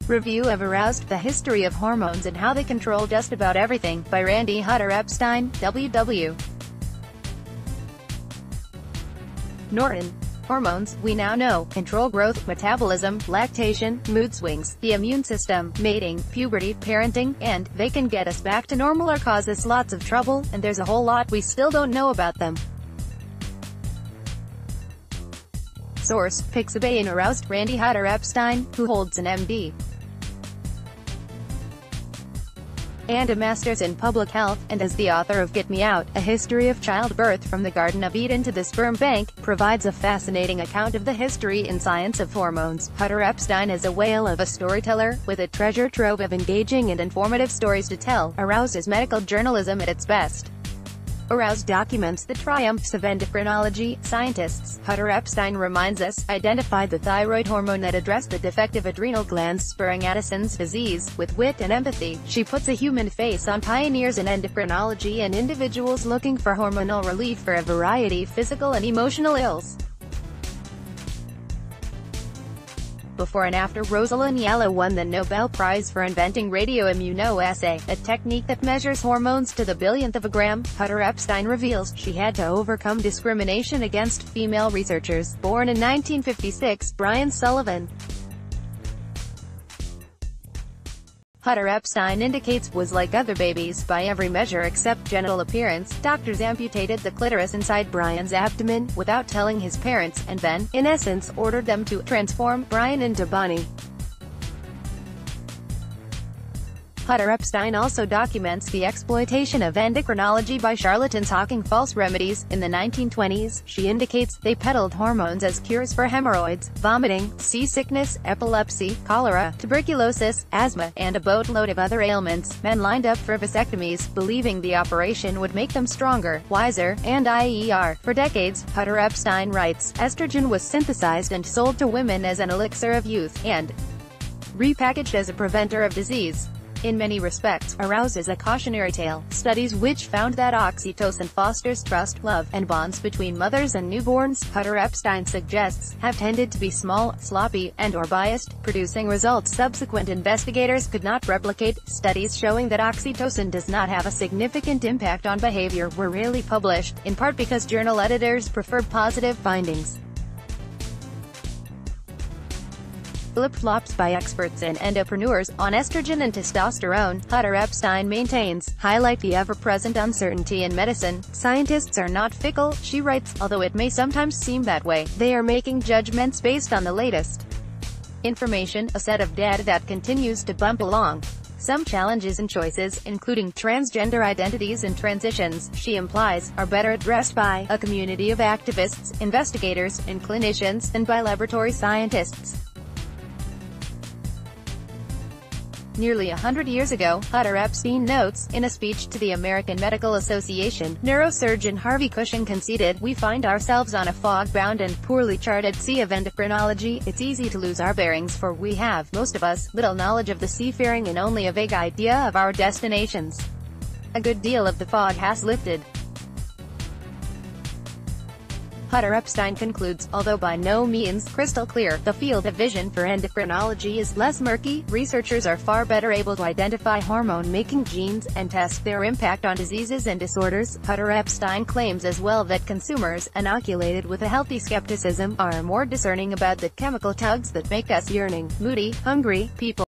Review of Aroused, The History of Hormones and How They Control Just About Everything, by Randi Epstein, WW. Norton. Hormones, we now know, control growth, metabolism, lactation, mood swings, the immune system, mating, puberty, parenting, and they can get us back to normal or cause us lots of trouble, and there's a whole lot we still don't know about them. Source: Pixabay and Aroused. Randi Epstein, who holds an MD and a Master's in Public Health, and is the author of Get Me Out, A History of Childbirth from the Garden of Eden to the Sperm Bank, provides a fascinating account of the history and science of hormones. Epstein is a whale of a storyteller, with a treasure trove of engaging and informative stories to tell. Aroused is medical journalism at its best. Aroused documents the triumphs of endocrinology. Scientists, Epstein reminds us, identified the thyroid hormone that addressed the defective adrenal glands spurring Addison's disease. With wit and empathy, she puts a human face on pioneers in endocrinology and individuals looking for hormonal relief for a variety of physical and emotional ills. Before and after Rosalind Yallow won the Nobel Prize for inventing radioimmunoassay, a technique that measures hormones to the billionth of a gram, Epstein reveals she had to overcome discrimination against female researchers. Born in 1956, Brian Sullivan. Epstein indicates, was like other babies, by every measure except genital appearance. Doctors amputated the clitoris inside Brian's abdomen, without telling his parents, and then, in essence, ordered them to transform Brian into Bonnie. Epstein also documents the exploitation of endocrinology by charlatans hawking false remedies. In the 1920s, she indicates, they peddled hormones as cures for hemorrhoids, vomiting, seasickness, epilepsy, cholera, tuberculosis, asthma, and a boatload of other ailments. Men lined up for vasectomies, believing the operation would make them stronger, wiser, and IER. For decades, Epstein writes, estrogen was synthesized and sold to women as an elixir of youth, and repackaged as a preventer of disease. In many respects, Aroused is a cautionary tale. Studies which found that oxytocin fosters trust, love, and bonds between mothers and newborns, Epstein suggests, have tended to be small, sloppy, and/or biased, producing results subsequent investigators could not replicate. Studies showing that oxytocin does not have a significant impact on behavior were rarely published, in part because journal editors preferred positive findings. Flip-flops by experts and endopreneurs on estrogen and testosterone, Epstein maintains, highlight the ever-present uncertainty in medicine. Scientists are not fickle, she writes, although it may sometimes seem that way. They are making judgments based on the latest information, a set of data that continues to bump along. Some challenges and choices, including transgender identities and transitions, she implies, are better addressed by a community of activists, investigators, and clinicians, than by laboratory scientists. Nearly 100 years ago, Epstein notes, in a speech to the American Medical Association, neurosurgeon Harvey Cushing conceded, we find ourselves on a fog-bound and poorly charted sea of endocrinology. It's easy to lose our bearings, for we have, most of us, little knowledge of the seafaring and only a vague idea of our destinations. A good deal of the fog has lifted. Epstein concludes, although by no means crystal clear, the field of vision for endocrinology is less murky. Researchers are far better able to identify hormone-making genes, and test their impact on diseases and disorders. Epstein claims as well that consumers, inoculated with a healthy skepticism, are more discerning about the chemical tugs that make us yearning, moody, hungry people.